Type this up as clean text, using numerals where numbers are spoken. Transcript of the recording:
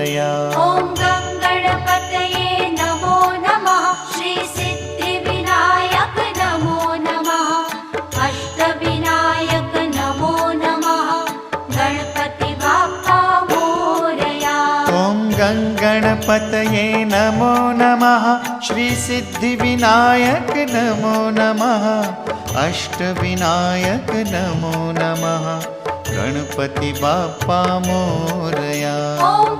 मोरया। ॐ गं गणपतये नमो नमः। श्री सिद्धिविनायक नमो नमः। अष्टविनायक नमो नमः। गणपति बाप्पा मोरया। ॐ गं गणपतये नमो नमः। श्री सिद्धिविनायक नमो नमः। अष्टविनायक नमो नमः। गणपति बाप्पा मोरया। ॐ